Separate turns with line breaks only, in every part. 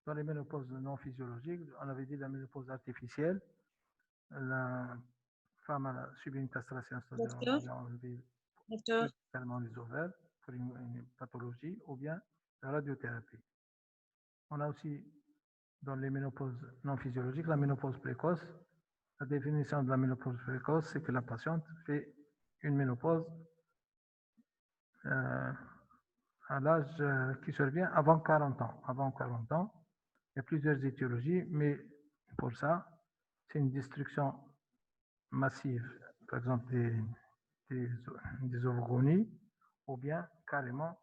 Dans les ménopauses non physiologiques, on avait dit la ménopause artificielle. La femme a subi une castration, c'est-à-dire on
Docteur,
lui a enlevé
docteur,
totalement les ovaires pour une pathologie, ou bien la radiothérapie. On a aussi, dans les ménopauses non physiologiques, la ménopause précoce. La définition de la ménopause précoce, c'est que la patiente fait une ménopause euh, à l'âge qui survient avant 40 ans. Avant 40 ans, il y a plusieurs étiologies, mais pour ça, c'est une destruction massive, par exemple des, des ovogonies, ou bien carrément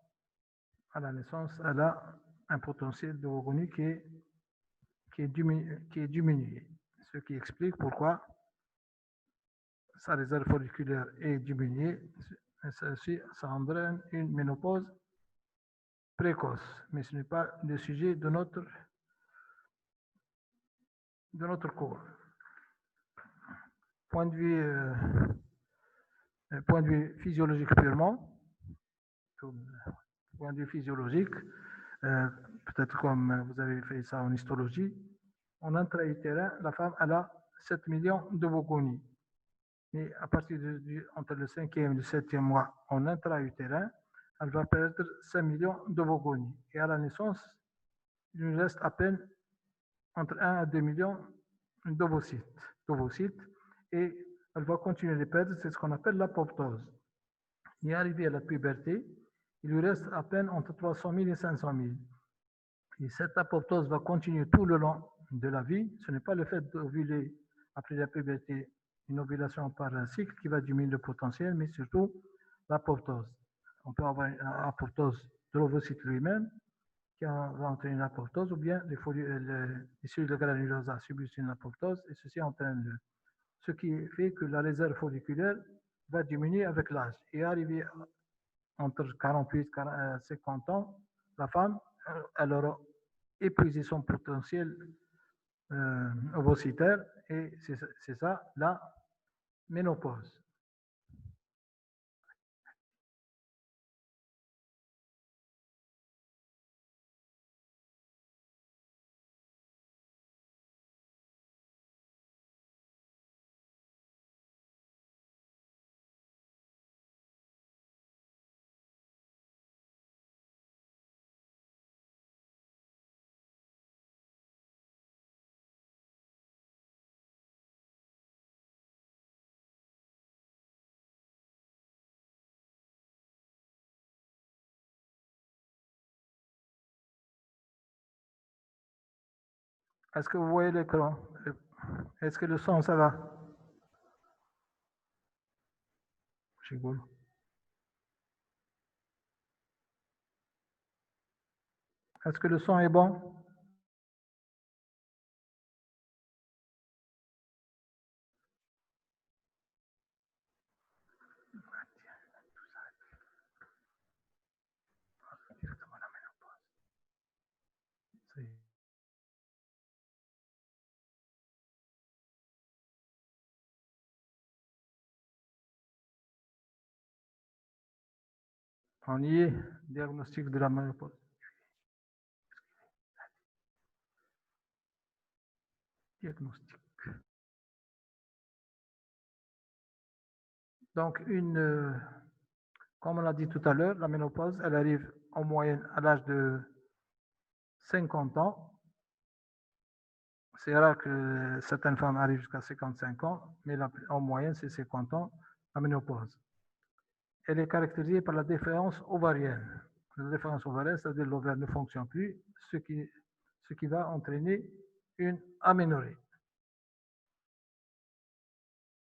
à la naissance, elle a un potentiel d'ovogonie qui est diminué, ce qui explique pourquoi sa réserve folliculaire est diminuée. Ça entraîne une ménopause précoce, mais ce n'est pas le sujet de notre cours. Point de vue, point de vue physiologique purement, point de vue physiologique, peut-être comme vous avez fait ça en histologie, en intra-utérin, la femme elle a 7 millions d'ovogonies. Mais à partir entre le 5e et le 7e mois en intra-utérin, elle va perdre 5 millions d'ovogonies. Et à la naissance, il nous reste à peine entre 1 à 2 millions d'ovocytes, et elle va continuer de perdre, c'est ce qu'on appelle l'apoptose. Et arrivé à la puberté, il lui reste à peine entre 300 000 et 500 000. Et cette apoptose va continuer tout le long de la vie. Ce n'est pas le fait d'ovuler après la puberté, une ovulation par un cycle qui va diminuer le potentiel, mais surtout l'apoptose. On peut avoir une apoptose de l'ovocyte lui-même, qui va entraîner une apoptose, ou bien les cellules de granulosa subissent une apoptose, et ceci entraîne ce qui fait que la réserve folliculaire va diminuer avec l'âge. Et arrivé entre 48 et 50 ans, la femme, elle aura épuisé son potentiel ovocytaire, et c'est ça la ménopause. Est-ce que vous voyez l'écran? Est-ce que le son, ça va? Est-ce que le son est bon? On y est, diagnostic de la ménopause. Diagnostic. Donc, comme on l'a dit tout à l'heure, la ménopause, elle arrive en moyenne à l'âge de 50 ans. C'est rare que certaines femmes arrivent jusqu'à 55 ans, mais en moyenne, c'est 50 ans, la ménopause. Elle est caractérisée par la déférence ovarienne. La déférence ovarienne, c'est-à-dire que l'ovaire ne fonctionne plus, ce qui va entraîner une aménorrhée.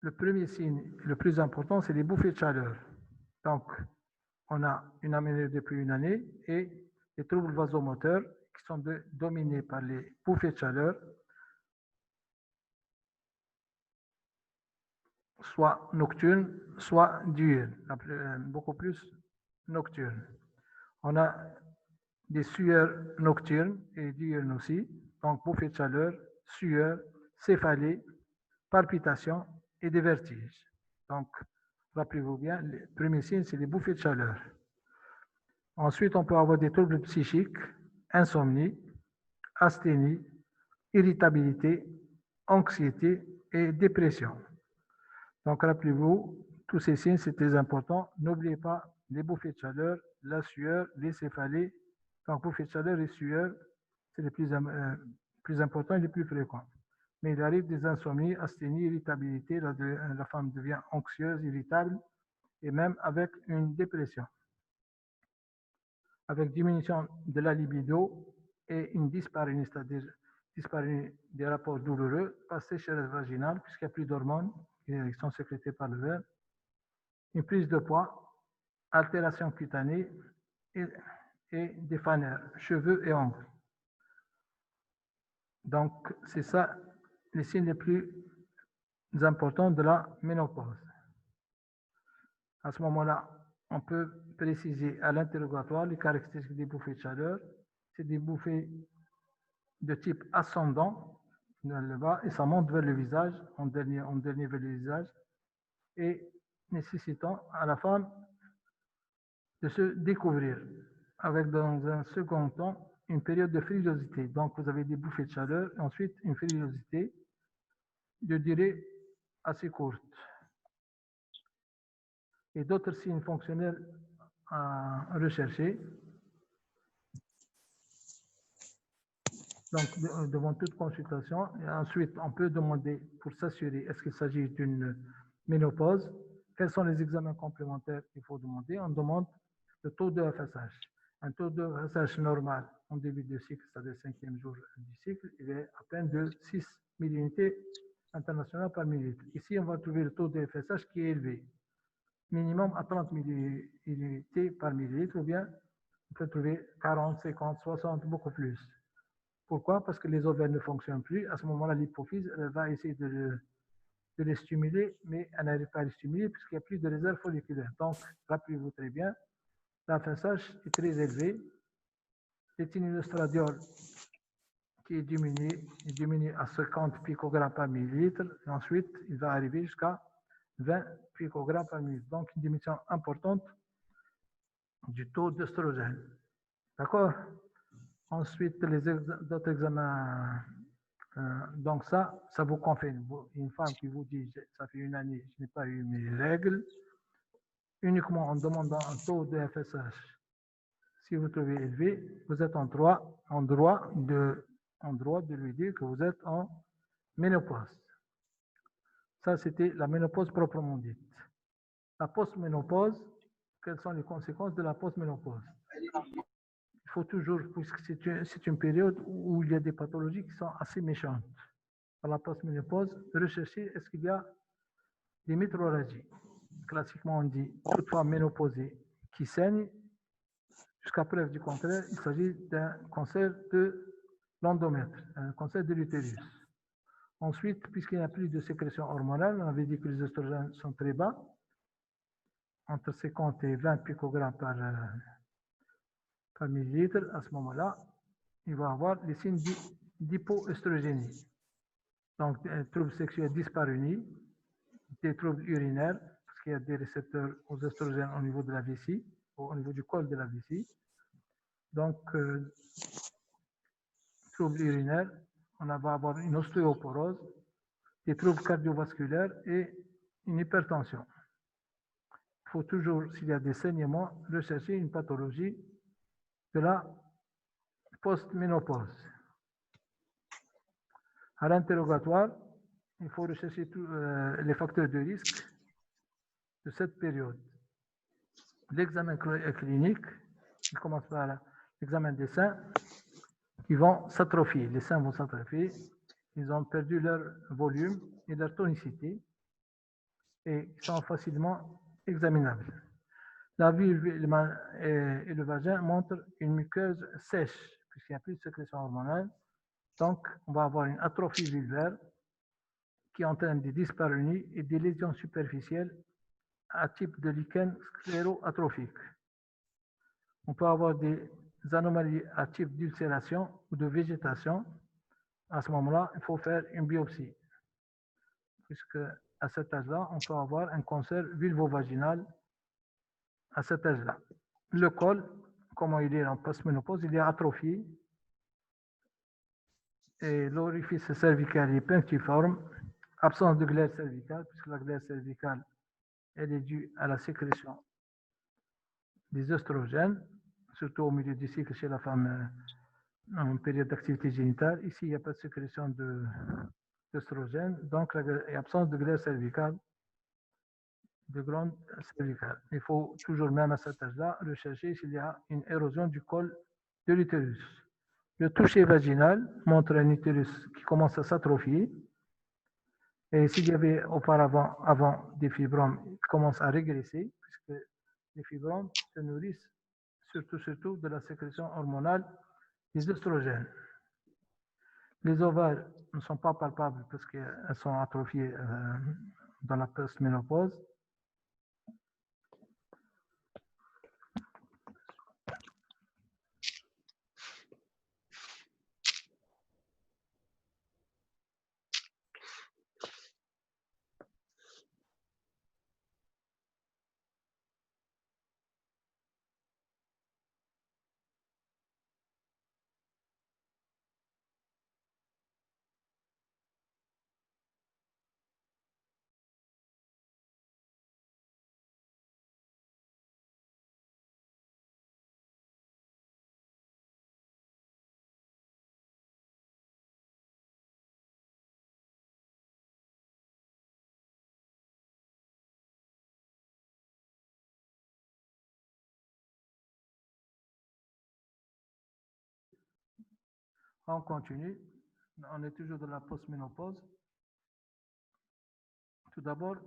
Le premier signe le plus important, c'est les bouffées de chaleur. Donc, on a une aménorrhée depuis une année, et les troubles vasomoteurs qui sont dominés par les bouffées de chaleur, soit nocturnes, soit diurnes, beaucoup plus nocturnes. On a des sueurs nocturnes et diurnes aussi, donc bouffées de chaleur, sueur, céphalée, palpitations et des vertiges. Donc, rappelez-vous bien, les premiers signes, c'est les bouffées de chaleur. Ensuite, on peut avoir des troubles psychiques, insomnie, asthénie, irritabilité, anxiété et dépression. Donc, rappelez-vous, tous ces signes, c'est très important. N'oubliez pas les bouffées de chaleur, la sueur, les céphalées. Donc, bouffées de chaleur et sueur, c'est les plus importants et les plus fréquents. Mais il arrive des insomnies, asthénie, irritabilité, la femme devient anxieuse, irritable, et même avec une dépression. Avec diminution de la libido et une dyspareunie, c'est-à-dire dyspareunie des rapports douloureux, pas sécheresse vaginale, puisqu'il n'y a plus d'hormones qui sont sécrétées par le verre, une prise de poids, altération cutanée et des fanères, cheveux et ongles. Donc, c'est ça les signes les plus importants de la ménopause. À ce moment-là, on peut préciser à l'interrogatoire les caractéristiques des bouffées de chaleur. C'est des bouffées de type ascendant vers le bas et ça monte vers le visage, en dernier vers le visage, et nécessitant à la femme de se découvrir, avec dans un second temps une période de frilosité. Donc vous avez des bouffées de chaleur, et ensuite une frilosité de durée assez courte. Et d'autres signes fonctionnels à rechercher. Donc, devant toute consultation, et ensuite, on peut demander, pour s'assurer, est-ce qu'il s'agit d'une ménopause, quels sont les examens complémentaires qu'il faut demander. On demande le taux de FSH. Un taux de FSH normal en début de cycle, c'est-à-dire 5e jour du cycle, il est à peine de 6 millunités internationales par millilitre. Ici, on va trouver le taux de FSH qui est élevé, minimum à 30 millunités par millilitre, ou bien on peut trouver 40, 50, 60, beaucoup plus. Pourquoi? Parce que les ovaires ne fonctionnent plus. À ce moment-là, l'hypophyse va essayer de les stimuler, mais elle n'arrive pas à les stimuler puisqu'il n'y a plus de réserve folliculaire. Donc, rappelez-vous très bien, la FSH est très élevée. L'éthinoestradiol qui est diminue à 50 picogrammes par millilitre. Et ensuite, il va arriver jusqu'à 20 picogrammes par millilitre. Donc, une diminution importante du taux d'œstrogène. D'accord? Ensuite, les d'autres examens. Donc ça vous confirme. Une femme qui vous dit, ça fait une année, je n'ai pas eu mes règles, uniquement en demandant un taux de FSH. Si vous trouvez élevé, vous êtes en droit de lui dire que vous êtes en ménopause. Ça, c'était la ménopause proprement dite. La post-ménopause, quelles sont les conséquences de la post-ménopause? Il faut toujours, puisque c'est une période où il y a des pathologies qui sont assez méchantes. Dans la post-ménopause, rechercher est-ce qu'il y a des métrorragies. Classiquement, on dit toute femme ménopausée qui saigne, jusqu'à preuve du contraire, il s'agit d'un cancer de l'endomètre, un cancer de l'utérus. Ensuite, puisqu'il n'y a plus de sécrétion hormonale, on avait dit que les oestrogènes sont très bas, entre 50 et 20 picogrammes par millilitre. À ce moment-là, il va avoir les signes d'hypoœstrogénie. Donc, des troubles sexuels dyspareunie, des troubles urinaires, parce qu'il y a des récepteurs aux oestrogènes au niveau de la vessie, au niveau du col de la vessie. Donc, troubles urinaires, on va avoir une ostéoporose, des troubles cardiovasculaires et une hypertension. Il faut toujours, s'il y a des saignements, rechercher une pathologie de la post-ménopause. À l'interrogatoire, il faut rechercher les facteurs de risque de cette période. L'examen clinique, il commence par l'examen des seins, qui vont s'atrophier. Les seins vont s'atrophier. Ils ont perdu leur volume et leur tonicité et sont facilement examinables. La vulve et le vagin montrent une muqueuse sèche, puisqu'il n'y a plus de sécrétion hormonale. Donc, on va avoir une atrophie vulvaire qui entraîne des dyspareunies et des lésions superficielles à type de lichen scléro-atrophique. On peut avoir des anomalies à type d'ulcération ou de végétation. À ce moment-là, il faut faire une biopsie, puisque à cet âge-là, on peut avoir un cancer vulvovaginal à cet âge-là. Le col, comment il est en post-ménopause, il est atrophié Et l'orifice cervical est punctiforme, absence de glaire cervicale, puisque la glaire cervicale, elle est due à la sécrétion des oestrogènes, surtout au milieu du cycle chez la femme en période d'activité génitale. Ici, il n'y a pas de sécrétion d'oestrogènes, donc il y a absence de glaire cervicale, de glande cervicale. Il faut toujours, même à cet âge-là, rechercher s'il y a une érosion du col de l'utérus. Le toucher vaginal montre un utérus qui commence à s'atrophier. Et s'il y avait auparavant, avant des fibromes, il commence à régresser, puisque les fibromes se nourrissent surtout de la sécrétion hormonale des oestrogènes. Les ovaires ne sont pas palpables parce qu'elles sont atrophiées dans la postménopause. On continue. On est toujours dans la postménopause. Tout d'abord,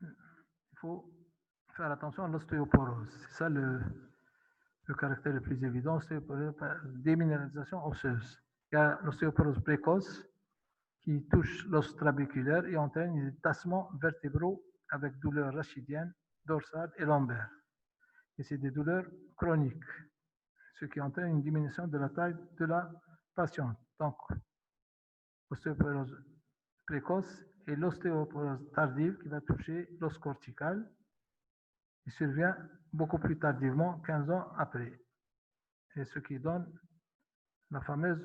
il faut faire attention à l'ostéoporose. C'est ça le caractère le plus évident, l'ostéoporose par déminéralisation osseuse. Il y a l'ostéoporose précoce qui touche l'os trabéculaire et entraîne des tassements vertébraux avec douleurs rachidiennes, dorsales et lombaires. Et c'est des douleurs chroniques, ce qui entraîne une diminution de la taille de la patiente. Donc, l'ostéoporose précoce et l'ostéoporose tardive qui va toucher l'os cortical. Il survient beaucoup plus tardivement, 15 ans après. Et ce qui donne la fameuse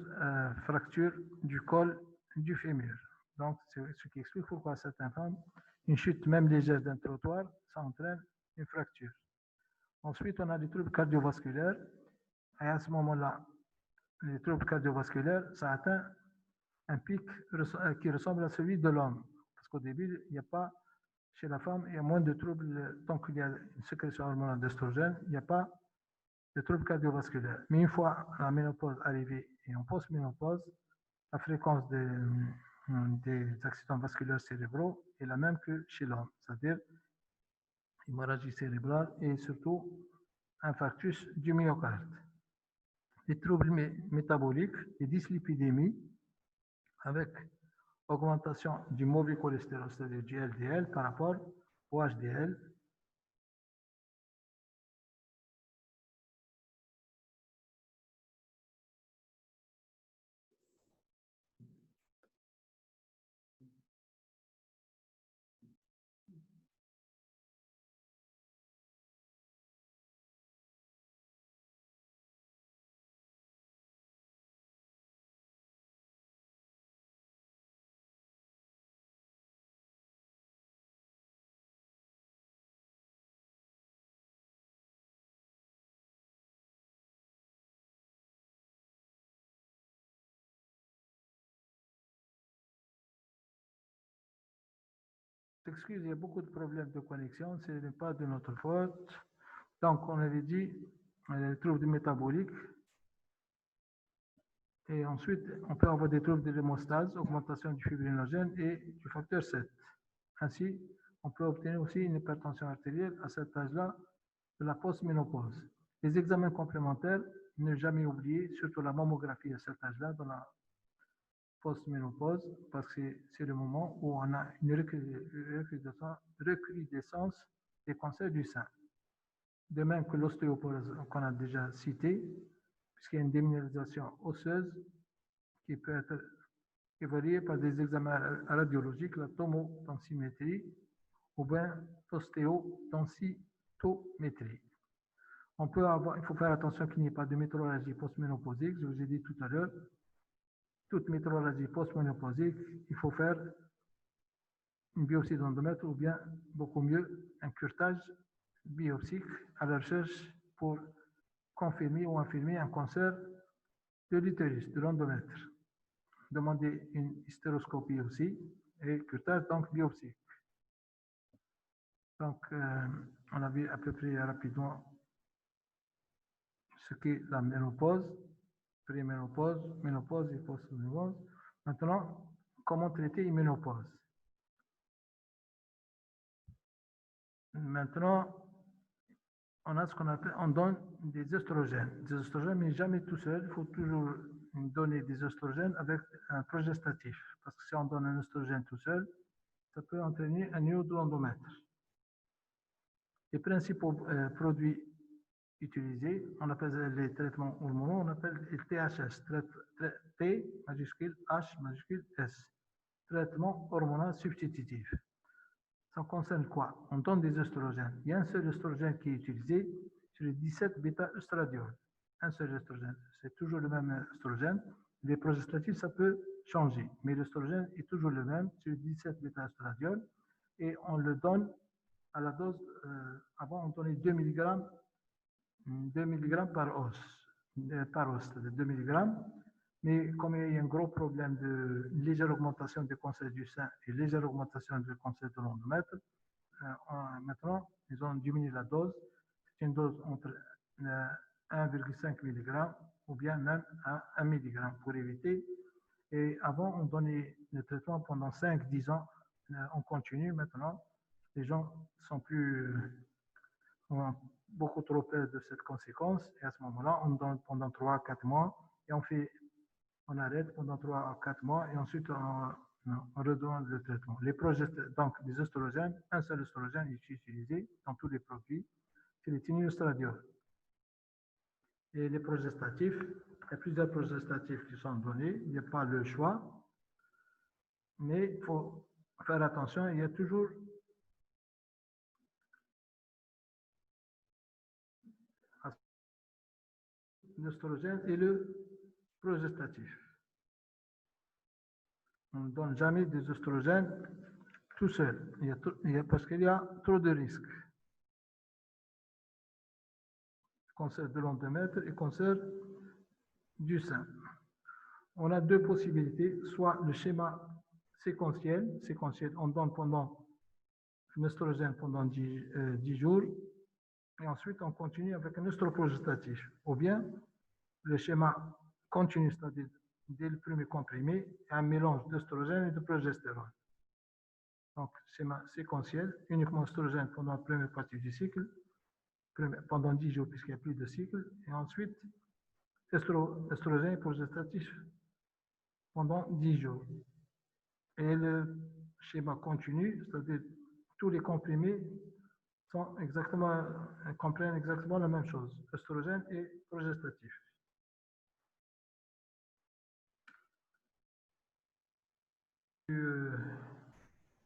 fracture du col du fémur. Donc, c'est ce qui explique pourquoi certaines femmes, une chute même légère d'un trottoir, ça entraîne une fracture. Ensuite, on a les troubles cardiovasculaires. Et à ce moment-là, les troubles cardiovasculaires, ça atteint un pic qui ressemble à celui de l'homme. Parce qu'au début, il n'y a pas, chez la femme, il y a moins de troubles, tant qu'il y a une sécrétion hormonale d'œstrogène, il n'y a pas de troubles cardiovasculaires. Mais une fois la ménopause arrivée et en post-ménopause, la fréquence des accidents vasculaires cérébraux est la même que chez l'homme, c'est-à-dire hémorragie cérébrale et surtout infarctus du myocarde. Les troubles métaboliques, les dyslipidémies, avec augmentation du mauvais cholestérol, c'est-à-dire du LDL par rapport au HDL. Excusez, il y a beaucoup de problèmes de connexion, ce n'est pas de notre faute. Donc, on avait dit les troubles métaboliques. Et ensuite, on peut avoir des troubles de l'hémostase, augmentation du fibrinogène et du facteur 7. Ainsi, on peut obtenir aussi une hypertension artérielle à cet âge-là de la post-ménopause. Les examens complémentaires, ne jamais oublier, surtout la mammographie à cet âge-là, dans la post-ménopause, parce que c'est le moment où on a une recrudescence des cancers du sein. De même que l'ostéoporose qu'on a déjà cité, puisqu'il y a une déminéralisation osseuse qui peut être évaluée par des examens radiologiques, la tomodensitométrie ou bien l'ostéodensitométrie. Il faut faire attention qu'il n'y ait pas de métrorragie post-ménopausique, je vous ai dit tout à l'heure. toute métrorragie post-ménopausique, il faut faire une biopsie d'endomètre ou bien, beaucoup mieux, un curetage biopsique à la recherche pour confirmer ou infirmer un cancer de l'utérus, de l'endomètre. Demander une hystéroscopie aussi et curetage, donc biopsie. Donc, on a vu à peu près rapidement ce qu'est la ménopause, préménopause, ménopause et post-ménopause. Maintenant, comment traiter une ménopause? Maintenant, on a ce qu'on appelle, on donne des oestrogènes. Des oestrogènes, mais jamais tout seul. Il faut toujours donner des oestrogènes avec un progestatif. Parce que si on donne un oestrogène tout seul, ça peut entraîner un nœud de l'endomètre. Les principaux produits utilisés, on appelle les traitements hormonaux, on appelle les THS, T majuscule, H majuscule, S. Traitement hormonal substitutif. Ça concerne quoi? On donne des oestrogènes. Il y a un seul oestrogène qui est utilisé, c'est le 17 bêta-œstradiol. Un seul oestrogène. C'est toujours le même oestrogène. Les progestatifs, ça peut changer, mais l'oestrogène est toujours le même, c'est le 17 bêta-œstradiol. Et on le donne à la dose, avant on donnait 2 mg par os, c'est-à-dire 2 mg. Mais comme il y a un gros problème de légère augmentation du cancer du sein et légère augmentation du cancer de l'endomètre, maintenant, ils ont diminué la dose. C'est une dose entre 1,5 mg ou bien même à 1 mg pour éviter. Et avant, on donnait le traitement pendant 5-10 ans. On continue maintenant. Les gens sont ont beaucoup trop peur de cette conséquence. Et à ce moment-là, on donne pendant 3-4 mois et on arrête pendant 3 à 4 mois et ensuite on redonne le traitement. Donc, les oestrogènes, un seul oestrogène est utilisé dans tous les produits, c'est les thymiostradiol. Et les progestatifs, il y a plusieurs progestatifs qui sont donnés, il n'y a pas le choix, mais il faut faire attention, il y a toujours l'oestrogène et le progestatif. On ne donne jamais des oestrogènes tout seul, parce qu'il y a trop de risques. Cancer de l'endomètre et cancer du sein. On a deux possibilités, soit le schéma séquentiel, on donne pendant un oestrogène pendant 10 jours, et ensuite on continue avec un œstroprogestatif, ou bien le schéma continu, c'est-à-dire dès le premier comprimé, un mélange d'œstrogène et de progestérone. Donc, schéma séquentiel, uniquement oestrogène pendant la première partie du cycle, pendant 10 jours puisqu'il n'y a plus de cycle, et ensuite oestrogène et progestatif pendant 10 jours. Et le schéma continu, c'est-à-dire tous les comprimés comprennent exactement la même chose, oestrogène et progestatif.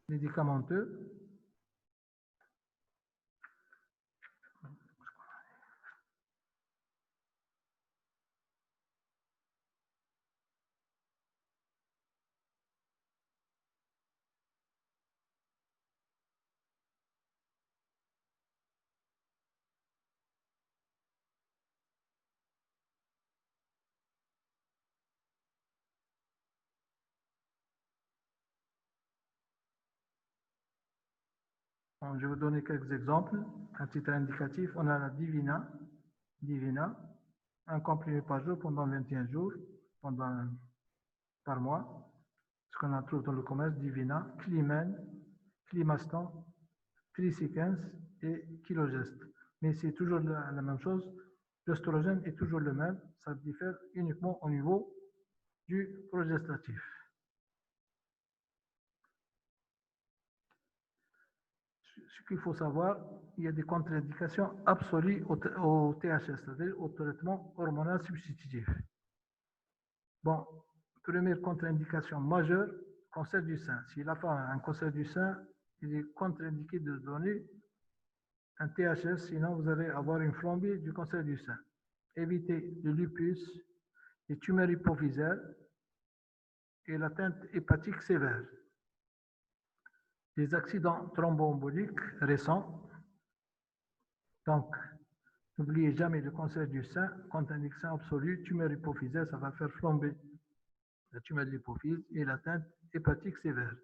Médicamenteux. Bon, je vais vous donner quelques exemples. À titre indicatif, on a la Divina, un comprimé par jour pendant 21 jours, par mois. Ce qu'on trouve dans le commerce, Divina, Climen, Climastan, Tricycens et Kilogest. Mais c'est toujours la même chose. L'œstrogène est toujours le même. Ça diffère uniquement au niveau du progestatif. Ce qu'il faut savoir, il y a des contre-indications absolues au THS, c'est-à-dire au traitement hormonal substitutif. Bon, première contre-indication majeure, cancer du sein. S'il a pas un cancer du sein, il est contre-indiqué de donner un THS, sinon vous allez avoir une flambée du cancer du sein. Évitez le lupus, les tumeurs hypophysaires, et l'atteinte hépatique sévère. Les accidents thromboemboliques récents. Donc, n'oubliez jamais le cancer du sein, contre-indication absolue, tumeur hypophysaire, ça va faire flamber la tumeur de l'hypophyse et l'atteinte hépatique sévère,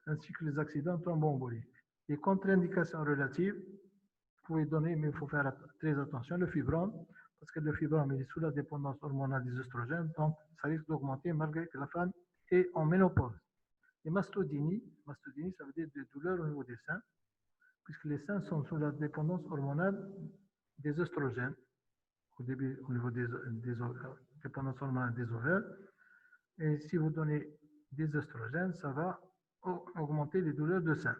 ainsi que les accidents thromboemboliques. Les contre-indications relatives, vous pouvez donner, mais il faut faire très attention, le fibrome, parce que le fibrome il est sous la dépendance hormonale des oestrogènes, donc ça risque d'augmenter malgré que la femme est en ménopause. Les mastodinies, ça veut dire des douleurs au niveau des seins, puisque les seins sont sous la dépendance hormonale des oestrogènes, au début au niveau des dépendance hormonale des ovaires. Et si vous donnez des oestrogènes, ça va augmenter les douleurs de sein.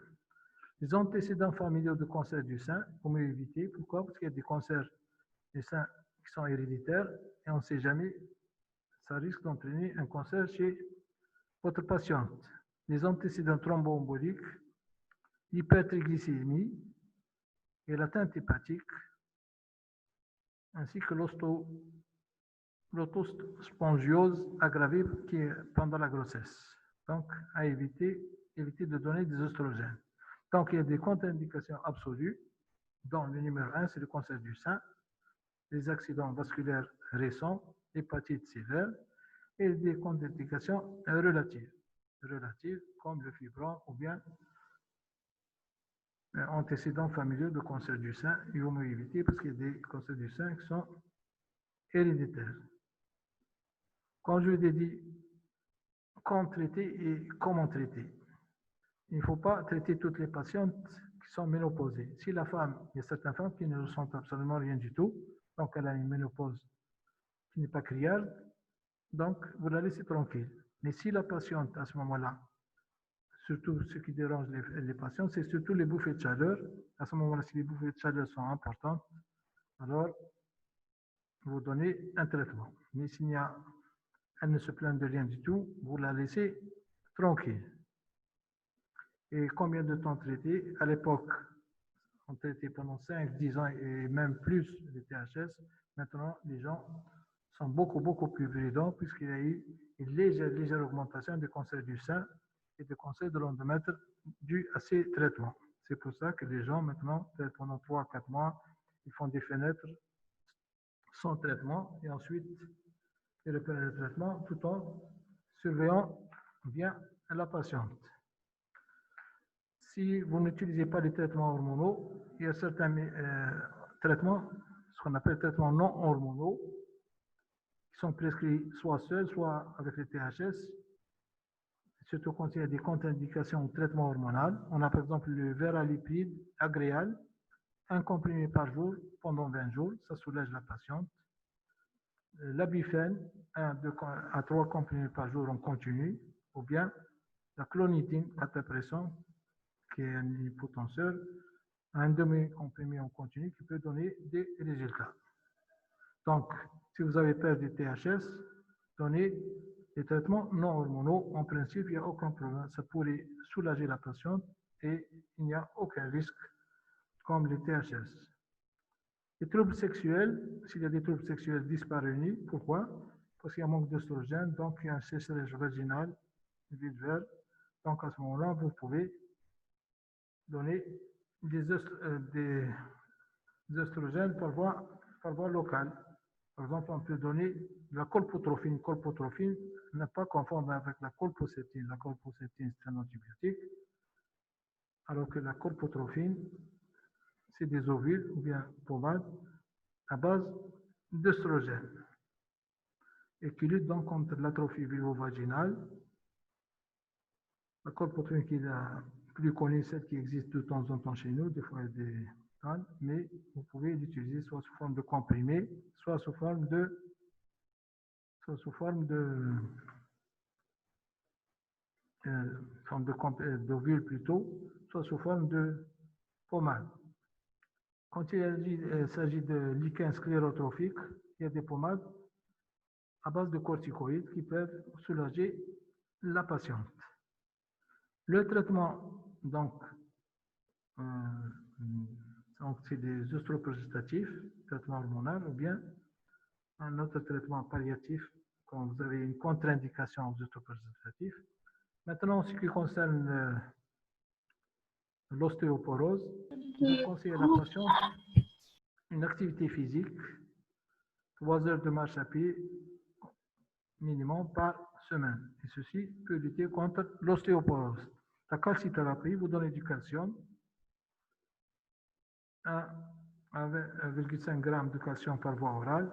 Les antécédents familiaux de cancer du sein, il faut mieux éviter. Pourquoi? Parce qu'il y a des cancers des seins qui sont héréditaires et on ne sait jamais, ça risque d'entraîner un cancer chez votre patiente. Les antécédents thromboemboliques, l'hypertriglycémie et l'atteinte hépatique, ainsi que l'autospongiose aggravée qui est pendant la grossesse. Donc, à éviter de donner des oestrogènes. Donc, il y a des contre-indications absolues, dont le numéro 1, c'est le cancer du sein, les accidents vasculaires récents, l'hépatite sévère, et des contre-indications relatives, comme le fibrome ou bien antécédents familiaux de cancer du sein. Il vaut mieux éviter parce qu'il y a des cancers du sein qui sont héréditaires. Quand je vous ai dit quand traiter et comment traiter, il ne faut pas traiter toutes les patientes qui sont ménopausées. Si la femme, il y a certaines femmes qui ne ressentent absolument rien du tout, donc elle a une ménopause qui n'est pas criarde, donc vous la laissez tranquille. Mais si la patiente, à ce moment-là, surtout ce qui dérange les patients, c'est surtout les bouffées de chaleur. À ce moment-là, si les bouffées de chaleur sont importantes, alors vous donnez un traitement. Mais s'il n'y a, elle ne se plaint de rien du tout, vous la laissez tranquille. Et combien de temps traiter? À l'époque, on traitait pendant 5, 10 ans et même plus les THS. Maintenant, les gens sont beaucoup plus prudents puisqu'il y a eu une légère augmentation des cancers du sein et des cancers de l'endomètre dû à ces traitements. C'est pour ça que les gens maintenant traitent pendant 3, 4 mois, ils font des fenêtres sans traitement et ensuite ils reprennent le traitement tout en surveillant bien la patiente. Si vous n'utilisez pas les traitements hormonaux, il y a certains traitements, ce qu'on appelle traitements non hormonaux, qui sont prescrits soit seuls, soit avec les THS, surtout quand il y a des contre-indications au traitement hormonal. On a par exemple le Veralipide agréal, un comprimé par jour pendant 20 jours, ça soulage la patiente. L'Abifène, 1 à 3 comprimés par jour en continu, ou bien la clonidine, catapresson, qui est un hypotenseur, un demi-comprimé en continu qui peut donner des résultats. Donc, si vous avez peur du THS, donnez des traitements non hormonaux. En principe, il n'y a aucun problème. Ça pourrait soulager la patiente et il n'y a aucun risque comme les THS. Les troubles sexuels, s'il y a des troubles sexuels dyspareunies, pourquoi? Parce qu'il y a un manque d'œstrogène, donc il y a un sécheresse vaginal, vulvaire. Donc à ce moment-là, vous pouvez donner des œstrogènes par voie locale. Par exemple, on peut donner de la colpotrophine. Colpotrophine, ne pas confondre avec la colpocétine. La colpocétine, c'est un antibiotique, alors que la colpotrophine, c'est des ovules ou bien pommades à base d'œstrogène et qui lutte donc contre l'atrophie vulvovaginale. La colpotrophine qui est la plus connue, celle qui existe de temps en temps chez nous, des fois des cannes, mais vous pouvez l'utiliser soit sous forme de comprimé, soit sous forme d'ovule plutôt, soit sous forme de pommade. Quand il s'agit de lichens sclérotrophiques, il y a des pommades à base de corticoïdes qui peuvent soulager la patiente. Le traitement, donc c'est des œstroprogestatifs, traitement hormonal, ou bien un autre traitement palliatif quand vous avez une contre-indication aux autopréservatifs. Maintenant, en ce qui concerne l'ostéoporose, je conseille à la patiente une activité physique, 3 heures de marche à pied minimum par semaine. Et ceci peut lutter contre l'ostéoporose. La calcithérapie vous donne du calcium, 1,5 g de calcium par voie orale,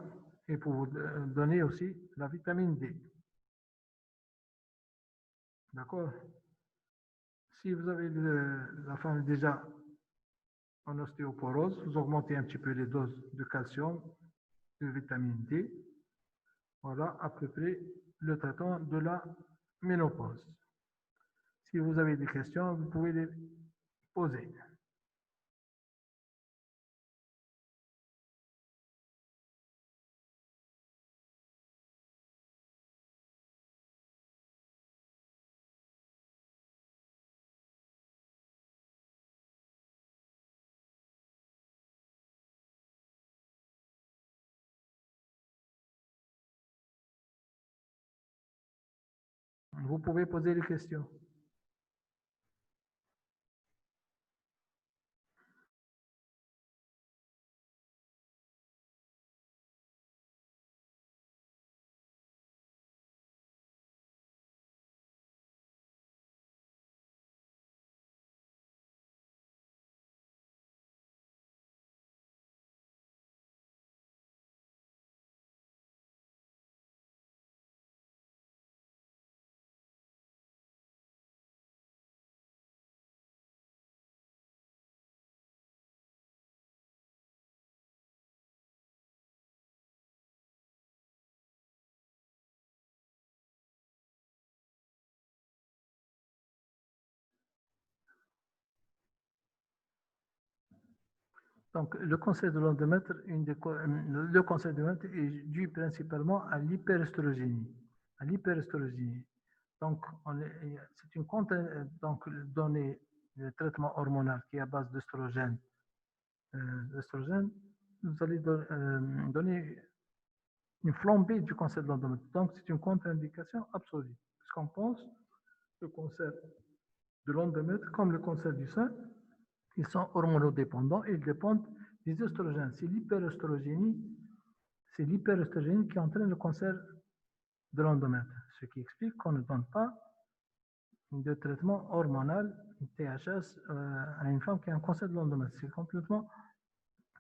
et pour vous donner aussi la vitamine D. D'accord? Si vous avez la femme déjà en ostéoporose, vous augmentez un petit peu les doses de calcium, de vitamine D. Voilà à peu près le traitement de la ménopause. Si vous avez des questions, vous pouvez les poser. Vous pouvez poser des questions. Donc, le cancer de l'endomètre, le cancer de l'endomètre est dû principalement à l'hyperestrogénie. Donc, c'est une donc donner le traitement hormonal qui est à base d'œstrogène. Vous allez donner une flambée du cancer de l'endomètre. Donc, c'est une contre-indication absolue. Parce qu'on pense que le cancer de l'endomètre, comme le cancer du sein, ils sont hormonodépendants et ils dépendent des oestrogènes. C'est l'hyperestrogénie qui entraîne le cancer de l'endomètre, ce qui explique qu'on ne donne pas de traitement hormonal THS à une femme qui a un cancer de l'endomètre. C'est complètement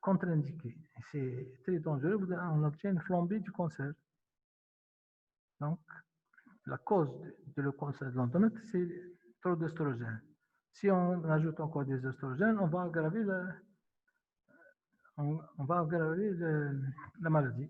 contre-indiqué. C'est très dangereux. On obtient une flambée du cancer. Donc, la cause de le cancer de l'endomètre, c'est trop d'oestrogènes. Si on ajoute encore des oestrogènes, on va aggraver la maladie.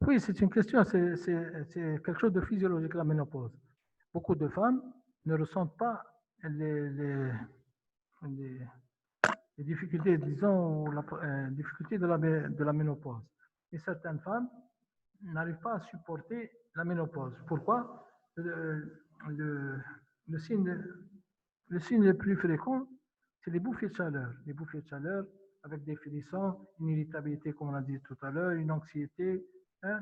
Oui, c'est une question, c'est quelque chose de physiologique, la ménopause. Beaucoup de femmes ne ressentent pas les difficultés, disons, la difficulté de la ménopause. Et certaines femmes n'arrivent pas à supporter la ménopause. Pourquoi? Le, le signe, le signe le plus fréquent, c'est les bouffées de chaleur. Les bouffées de chaleur avec des frissons, une irritabilité, comme on l'a dit tout à l'heure, une anxiété. Hein,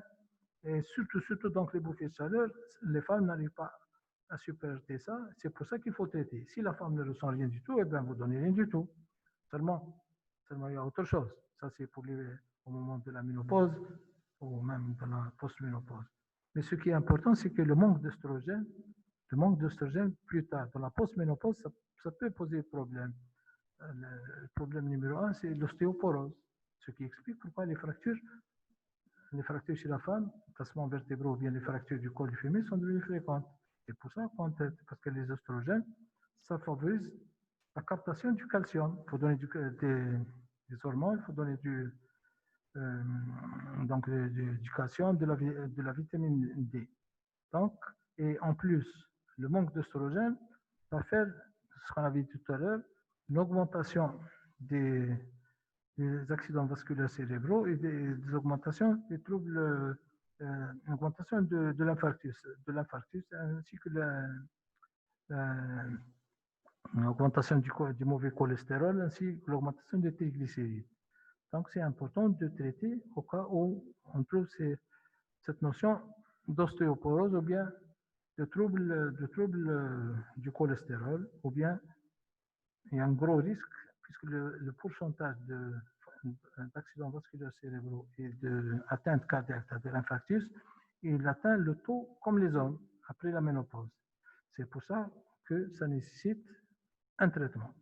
et surtout, donc, les bouffées de chaleur, les femmes n'arrivent pas à supporter ça. C'est pour ça qu'il faut traiter. Si la femme ne ressent rien du tout, eh bien, vous donnez rien du tout. Seulement, il y a autre chose. Ça, c'est pour au moment de la ménopause ou même dans la post-ménopause. Mais ce qui est important, c'est que le manque d'œstrogène plus tard, dans la post-ménopause, ça peut poser problème. Le problème numéro 1, c'est l'ostéoporose, ce qui explique pourquoi les fractures chez la femme, les tassements vertébraux ou bien les fractures du col du féminin sont devenues fréquentes. C'est pour ça parce que les oestrogènes, ça favorise la captation du calcium. Il faut donner des hormones, il faut donner donc du calcium, de la vitamine D. Donc, et en plus, le manque d'oestrogène va faire ce qu'on avait dit tout à l'heure, une augmentation des accidents vasculaires cérébraux et des augmentations des troubles, une augmentation de l'infarctus ainsi que l'augmentation du mauvais cholestérol ainsi que l'augmentation des triglycérides. Donc, c'est important de traiter au cas où on trouve cette notion d'ostéoporose ou bien de troubles du cholestérol, ou bien il y a un gros risque puisque le pourcentage d'accidents vasculaires cérébraux et d'atteinte cardiaque, c'est-à-dire infarctus, il atteint le taux comme les hommes après la ménopause. C'est pour ça que ça nécessite un traitement.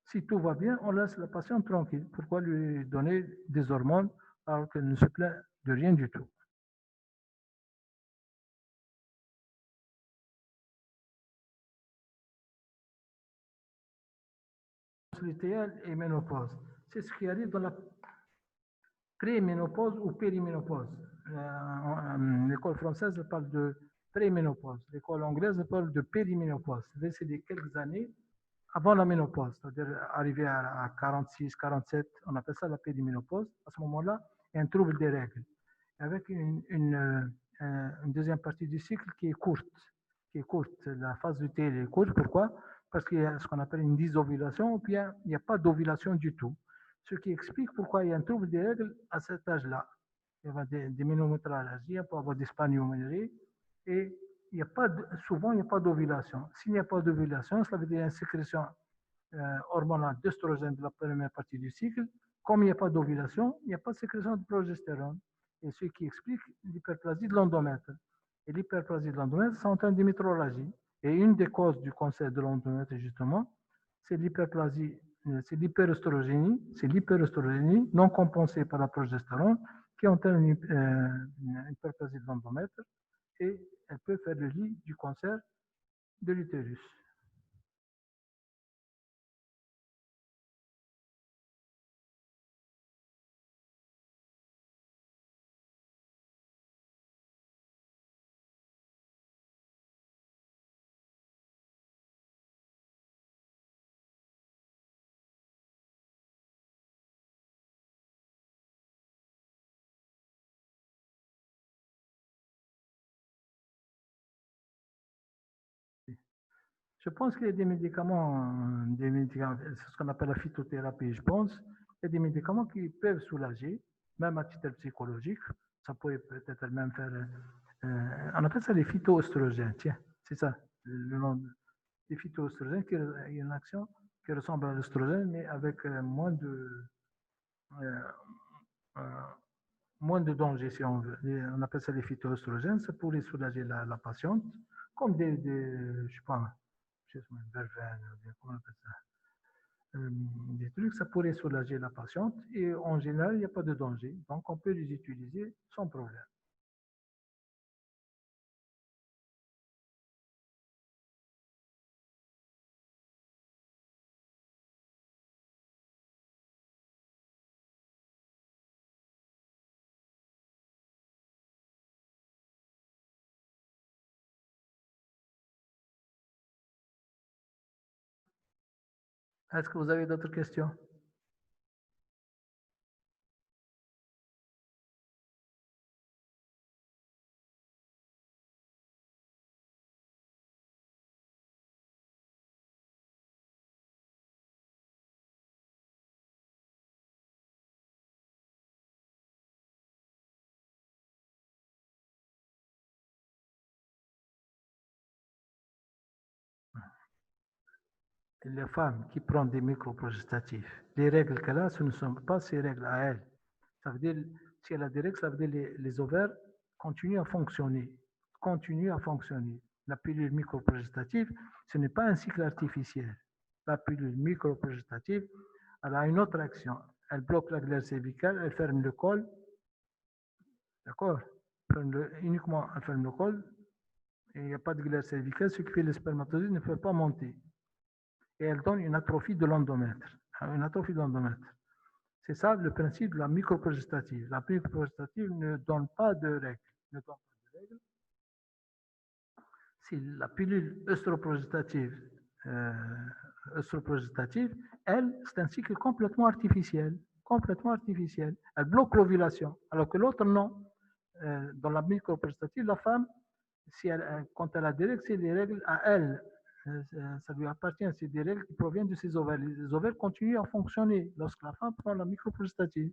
Si tout va bien, on laisse la patiente tranquille. Pourquoi lui donner des hormones alors qu'elle ne se plaint de rien du tout? Lutéale et ménopause. C'est ce qui arrive dans la préménopause ou périménopause. L'école française parle de préménopause. L'école anglaise parle de périménopause. C'est des quelques années avant la ménopause, c'est-à-dire arrivé à 46, 47, on appelle ça la périménopause. À ce moment-là, il y a un trouble des règles, avec une deuxième partie du cycle qui est courte. La phase lutéale est courte. Pourquoi? Parce qu'il y a ce qu'on appelle une dysovulation, ou bien il n'y a pas d'ovulation du tout. Ce qui explique pourquoi il y a un trouble des règles à cet âge-là. Il y a des ménométralgies, il peut y avoir des spanioméries, et souvent il n'y a pas d'ovulation. S'il n'y a pas d'ovulation, cela veut dire une sécrétion hormonale d'œstrogène de la première partie du cycle. Comme il n'y a pas d'ovulation, il n'y a pas de sécrétion de progestérone. Et ce qui explique l'hyperplasie de l'endomètre. Et l'hyperplasie de l'endomètre, c'est en train de métrorragie. Et une des causes du cancer de l'endomètre, justement, c'est l'hyperplasie, c'est l'hyperœstrogénie non compensée par la progestérone qui entraîne une hyperplasie de l'endomètre et elle peut faire le lit du cancer de l'utérus. Je pense qu'il y a c'est ce qu'on appelle la phytothérapie, je pense. Il y a des médicaments qui peuvent soulager, même à titre psychologique. Ça pourrait peut-être même faire. On appelle ça les phytoestrogènes, tiens, c'est ça, le nom des phytoestrogènes, qui a une action qui ressemble à l'estrogène, mais avec euh, euh, moins de danger, si on veut. On appelle ça les phytoestrogènes. Ça pourrait soulager la patiente, comme je sais pas, verveine, comment on appelle ça, des trucs, ça pourrait soulager la patiente et en général, il n'y a pas de danger. Donc, on peut les utiliser sans problème. Est-ce que vous avez d'autres questions? Les femmes qui prennent des microprogestatifs, les règles qu'elle a, ce ne sont pas ses règles à elle. Ça veut dire, si elle a des règles, ça veut dire les ovaires continuent à fonctionner. Continuent à fonctionner. La pilule microprogestative, ce n'est pas un cycle artificiel. La pilule microprogestative, elle a une autre action. Elle bloque la glaire cervicale, elle ferme le col. D'accord? Uniquement, elle ferme le col. Et il n'y a pas de glaire cervicale, ce qui fait que les spermatozoïdes ne peuvent pas monter. Et elle donne une atrophie de l'endomètre. Une atrophie de l'endomètre. C'est ça le principe de la microprogestative. La microprogestative ne donne pas de règles. Ne donne pas de règles. Si la pilule euh, œstroprogestative, elle, c'est un cycle complètement artificiel. Complètement artificiel. Elle bloque l'ovulation, alors que l'autre, non. Dans la microprogestative, la femme, quand elle a des règles, c'est des règles à elle. Ça lui appartient. C'est des règles qui proviennent de ses ovaires. Les ovaires continuent à fonctionner lorsque la femme prend la microprostatine.